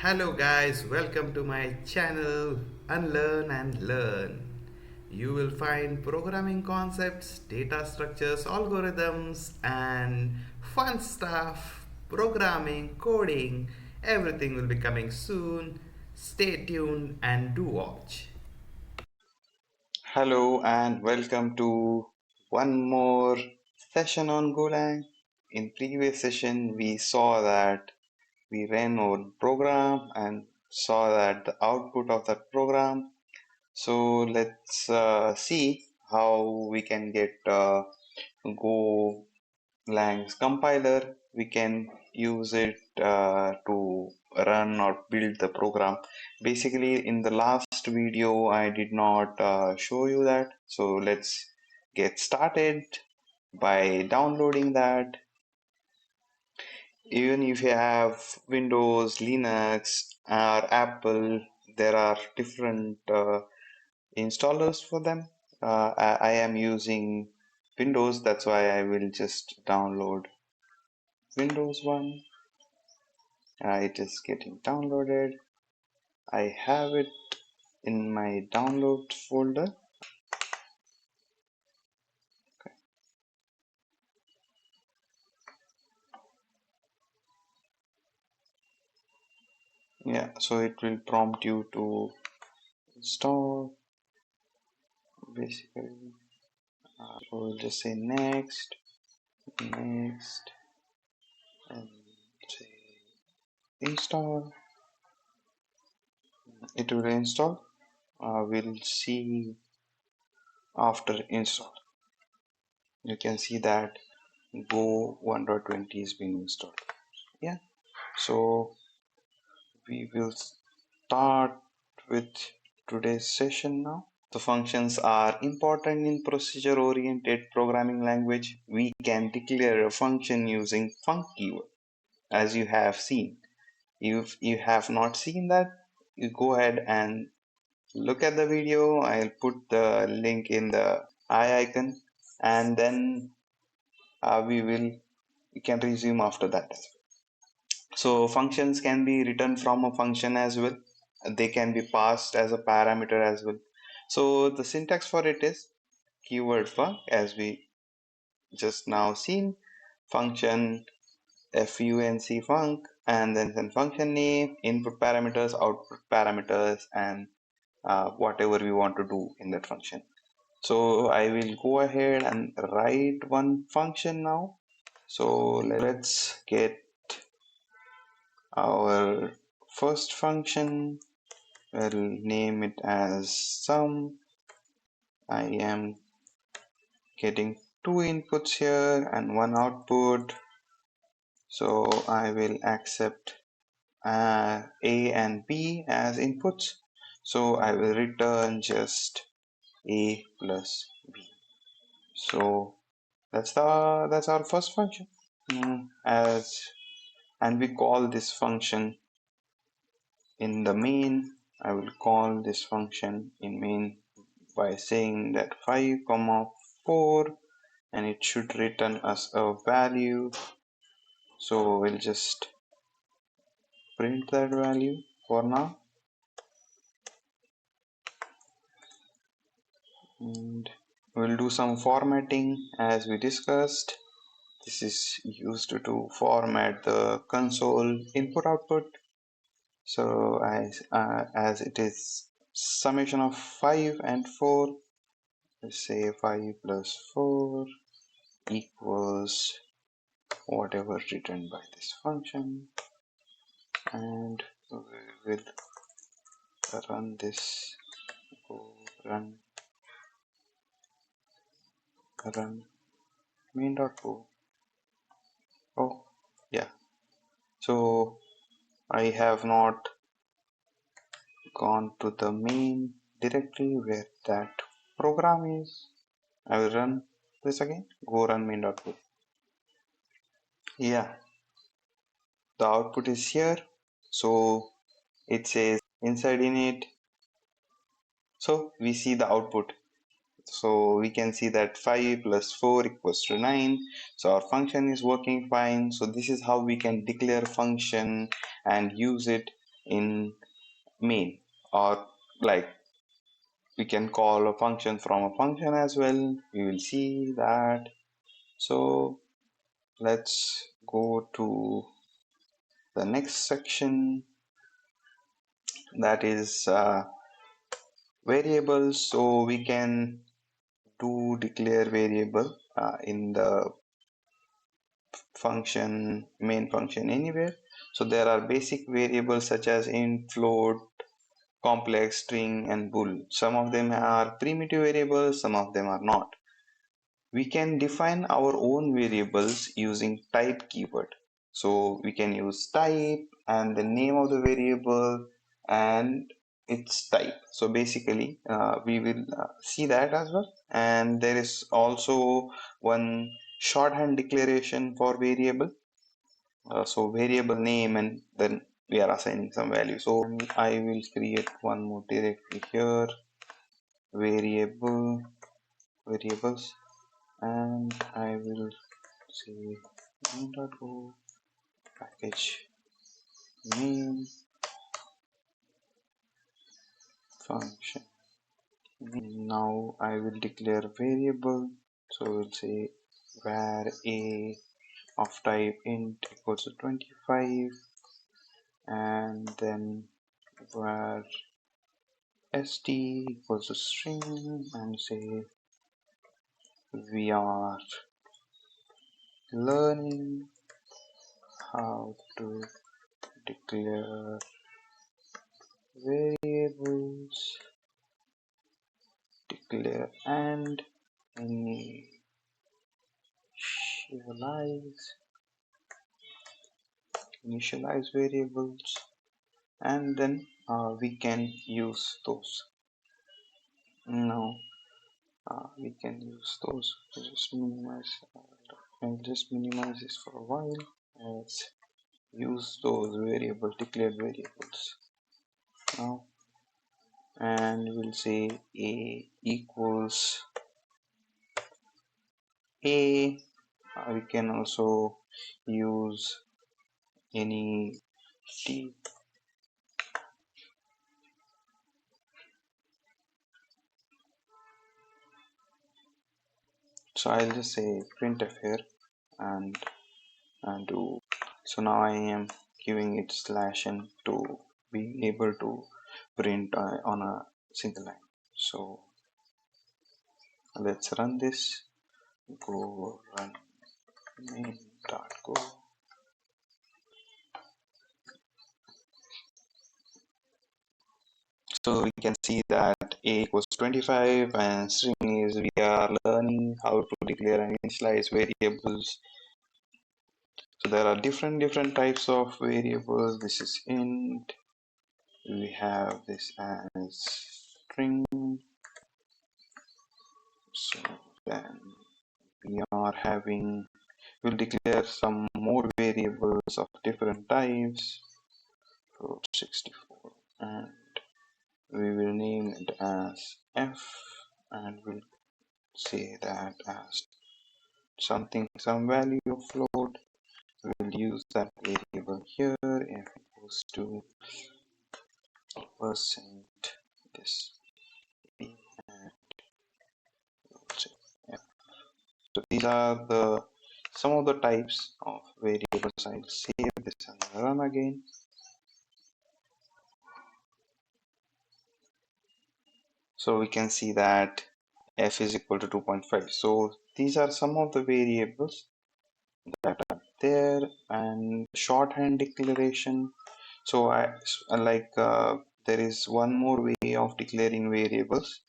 Hello, guys, welcome to my channel Unlearn and Learn. You will find programming concepts, data structures, algorithms, and fun stuff. Programming, coding, everything will be coming soon. Stay tuned and do watch. Hello and welcome to one more session on Golang. In previous session, we saw that we ran our program and saw that the output of that program. So let's see how we can get Golang's compiler. We can use it to run or build the program. Basically, in the last video, I did not show you that. So let's get started by downloading that. Even if you have Windows, Linux, or Apple, there are different installers for them. I am using Windows, that's why I will just download Windows one. It is getting downloaded. I have it in my download folder. Yeah, so it will prompt you to install basically. So we'll just say next, next, and say install. It will install. We'll see after install. You can see that Go 1.20 is being installed. Yeah, so we will start with today's session now. The functions are important in procedure-oriented programming language. We can declare a function using func keyword, as you have seen. If you have not seen that, you go ahead and look at the video. I'll put the link in the I icon, and then we can resume after that. So functions can be written from a function as well. They can be passed as a parameter as well. So the syntax for it is keyword func, as we just now seen, function func func, and then function name, input parameters, output parameters, and whatever we want to do in that function. So I will go ahead and write one function now. So let's get our first function. We'll name it as sum. I am getting two inputs here and one output. So I will accept A and B as inputs. So I will return just A plus B. So that's our first function. And we call this function in the main. I will call this function in main by saying that 5 comma 4, and it should return us a value. So we'll just print that value for now, and we'll do some formatting as we discussed. This is used to format the console input output. So as it is summation of 5 and 4, let's say 5 plus 4 equals whatever written by this function, and we will run this. Go run main.go. Oh yeah, so I have not gone to the main directory where that program is. I will run this again. Go run main.go. Yeah, the output is here. So it says inside init. So we see the output. So we can see that 5 plus 4 equals to 9. So our function is working fine. So this is how we can declare function and use it in main, or like we can call a function from a function as well. We will see that. So let's go to the next section, that is variables. So we can do declare variable in the function, main function, anywhere. So there are basic variables such as int, float, complex, string, and bool. Some of them are primitive variables, some of them are not. We can define our own variables using type keyword. So we can use type and the name of the variable and its type. So basically we will see that as well. And there is also one shorthand declaration for variable. So variable name, and then we are assigning some value. So I will create one more directory here, variables, and I will say main.go package main function. Now I will declare variable. So we'll say var a of type int equals to 25, and then var st equals to string, and say we are learning how to declare variables, declare and initialize variables, and then we can use those. Now we can use those. I'll just minimize this for a while. Let's use those declared variables now, and we'll say a equals a. We can also use any t. So I'll just say printf here and do. So now I am giving it /n to be able to print on a single line. So let's run this. Go run main.go. So we can see that a equals 25 and string is we are learning how to declare and initialize variables. So there are different types of variables. This is int. We have this as string. So then we are having, we'll declare some more variables of different types. So 64, and we will name it as f, and we'll say that as something, some value of float. We'll use that variable here, f equals to percent this b, and we'll say f. So these are the some of the types of variables. I'll save this and run again. So we can see that f is equal to 2.5. So these are some of the variables that are there, and shorthand declaration. So there is one more way of declaring variables,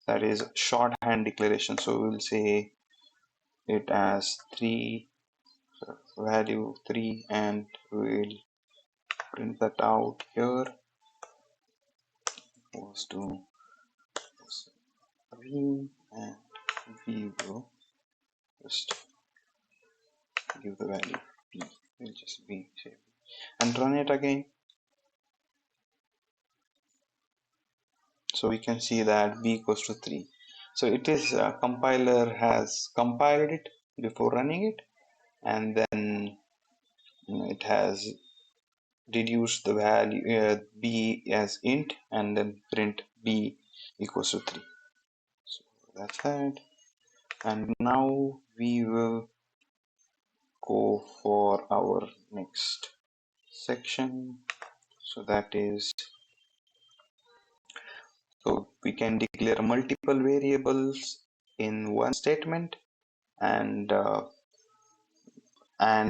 that is shorthand declaration. So we'll say it as 3, value 3, and we'll print that out here, equals to v, and we will just give the value p, will just be saved, and run it again. So we can see that b equals to 3. So it is compiler has compiled it before running it, and then it has reduce the value b as int and then print b equals to 3. So that's that. And now we will go for our next section. So that is, so we can declare multiple variables in one statement, and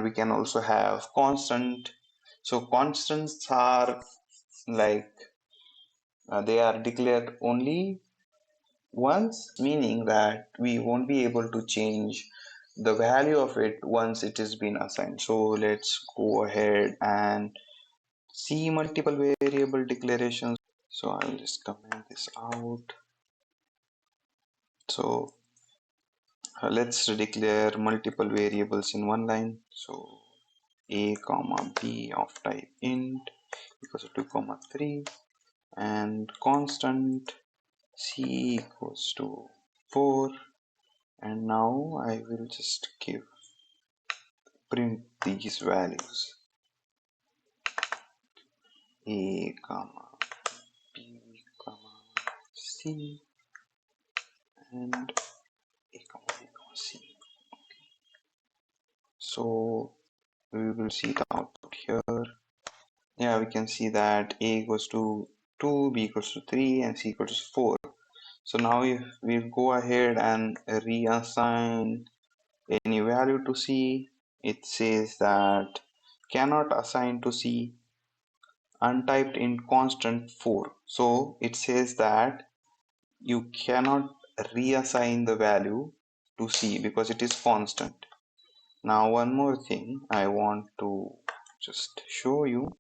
we can also have constant. So constants are like they are declared only once, meaning that we won't be able to change the value of it once it has been assigned. So let's go ahead and see multiple variable declarations. So I'll just comment this out. So let's declare multiple variables in one line. So a comma b of type int equals to 2 comma 3, and constant c equals to 4. And now I will just print these values a comma b comma c and a comma b comma c. So we will see the output here. Yeah, we can see that a equals to 2, b equals to 3, and c equals to 4. So now if we go ahead and reassign any value to c, it says that cannot assign to c untyped in constant 4. So it says that you cannot reassign the value to c because it is constant. Now one more thing I want to just show you,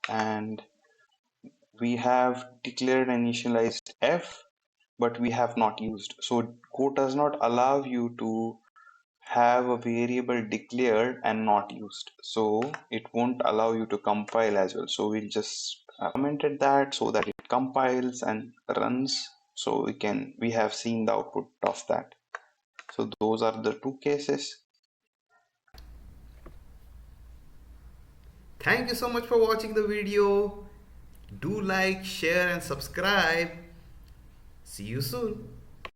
and we have declared and initialized f, but we have not used. So Go does not allow you to have a variable declared and not used. So it won't allow you to compile as well. So we'll just commented that so that it compiles and runs. So we have seen the output of that. So those are the two cases. Thank you so much for watching the video. Do like, share, and subscribe. See you soon.